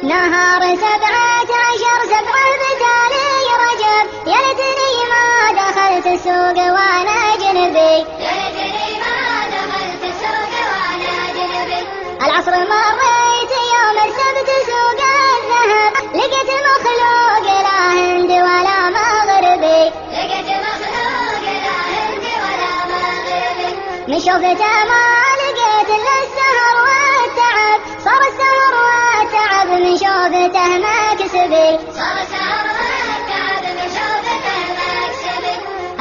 نهار 17 7 بتالي رجب، يا ليتني ما دخلت السوق وانا جنبي، يا ليتني ما دخلت السوق وانا جنبي. العصر مريت يوم السبت سوق الذهب، لقيت مخلوق لا هندي ولا مغربي، لقيت مخلوق لا هندي ولا مغربي. من شوفته ما لقيت الا السهر والتعب، صار السهر والتعب من شوفته مكسبي، صار السهر والتعب من شوفته مكسبي.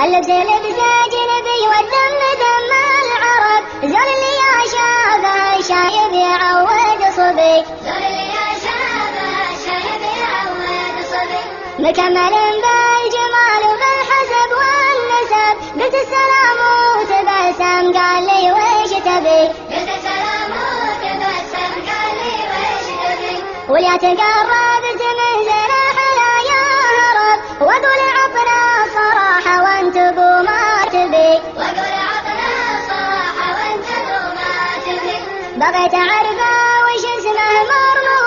اللبس لبس اجنبي والدم دم العرب، زول اللي يا شافه شايب يعود صبي، زول اللي يا شافه شايب يعود صبي. مكمل بالجمال وبالحسب والنسب، قلت السلام وتبسم قال لي ويش تبي، قلت السلام وتبسم قال لي ويش تبي. وليا تقربت من زرح لا يهرب، واقول عطنا الصراحه وانت بو ما تبي، واقول عطنا الصراحه وانت بو ما تبي. بغيت اعرفه وش اسمه مرمو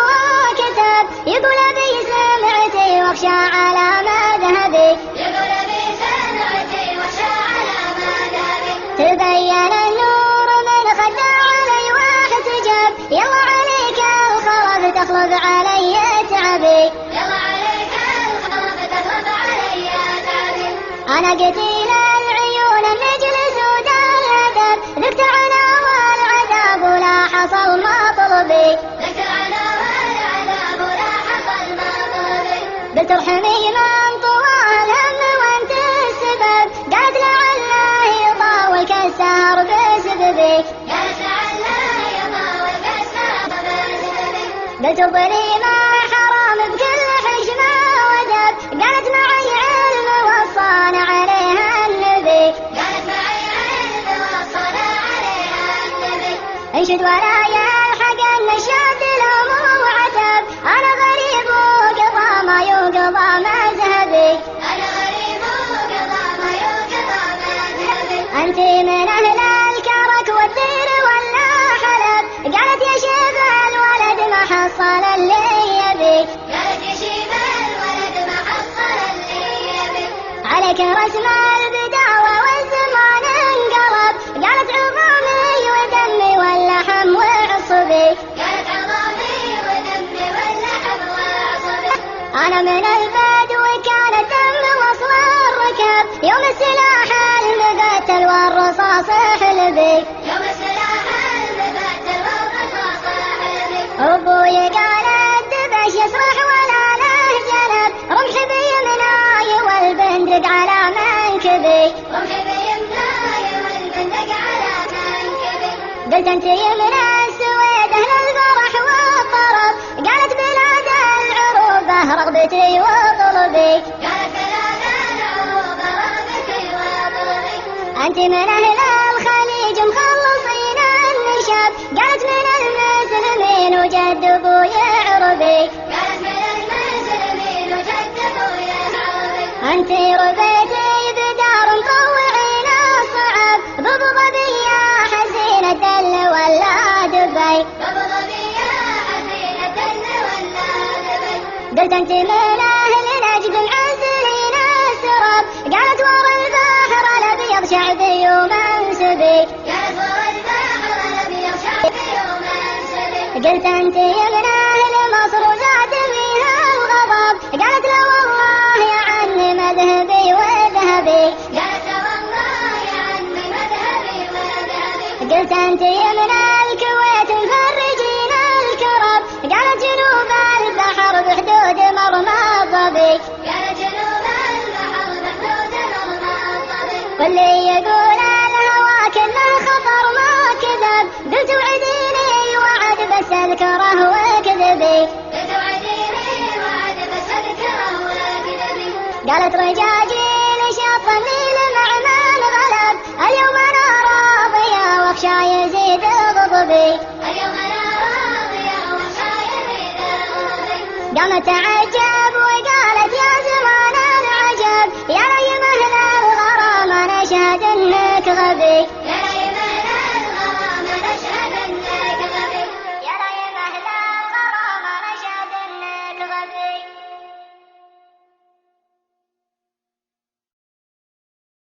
وكتب، يقول ابي سمعتي واخشى على مذهبي، يقول ابي سمعتي واخشى على مذهبي. تبين النور من خدع علي واحتجب، يلا عليك الخلف تخلف علي تعبي، يلا عليك الخلف تخلف علي تعبي. انا قتيل العيون النجلس ودار الادب، ذقت عنا والعذاب ولا حصل مطلبي، ذقت عنا والعذاب ولا حصل مطلبي. قلت ارحمي من طوى الهم وانت السبب، قالت لعله يطاول كالسهر بسببي، قالت لعله يطاول كالسهر بسببي. قلت اضري ما حرام بكل حشمه ودب، قالت معي علم وصانا عليها النبي، قالت معي علم وصانا عليها النبي. انشد ولا يلحق ان الشد الامر وعتب، انا غريب وقضى ما يقضى مذهبي، انا غريب وقضى ما يقضى مذهبي. انت من اهل الكرك والدير ولا حلب، قالت يا شيخ الولد ما حصل اللي يبي، قالت يا شيب الولد ما حصل اللي يبي. عليك رسم البداوة والزمان انقلب، قالت عظامي ودمي واللحم وعصبي، قالت عظامي ودمي واللحم وعصبي. انا من البدو كان الدم وصل الركب، يوم السلاح المقتل والرصاص حلبي، يوم السلاح المقتل والرصاص حلبي. ابوي قال الدبش يسرح ولا له جلب، رمحي بيمناي والبندق على منكبي، رمحي بيمناي والبندق على منكبي. قلت انت يمن السويد اهل الفرح والطرب، قالت بلاد العروبه رغبتي وطلبي، قالت بلاد العروبه رغبتي وطلبي. انت من اهل الخليج مخلصين النشب، قالت من المسلمين وجد ابوي عربي، قالت من المسلمين وجد ابوي عربي. انت ربيتي بدار مطوعين الصعب، بضبضية حزينة الدل ولا دبي، ابو ظبي يا حزين الدل ولا دبي. قلت انت من اهل نجد معزلين السرب، قالت ورا البحر الابيض شعبي ومنسبي، قالت ورا البحر الابيض شعبي ومنسبي. قلت انت من اهل مصر وزاد فيها الغضب، قالت لا والله يا عني مذهبي وذهبي، قالت لا والله يا عمي مذهبي وذهبي. قلت انت من الكويت مفرجين الكرب، قالت جنوب البحر بحدود مرمى الظبي، قالت جنوب البحر بحدود مرمى الظبي. واللي يقول الهوى كله خطر ما كذب، قلت وعديني وعد بس اذكره وكذبي، قلت وعديني وعد بس اذكره وكذبي. قالت رجاجيل شطني لمع من غلب، اليوم انا راضيه واخشى يزيد غضبي، اليوم انا راضيه واخشى يزيد غضبي. قامت تعجب وقالت يا زمان العجب، يا نيم اهل الغرام انا اشهد انك غبي،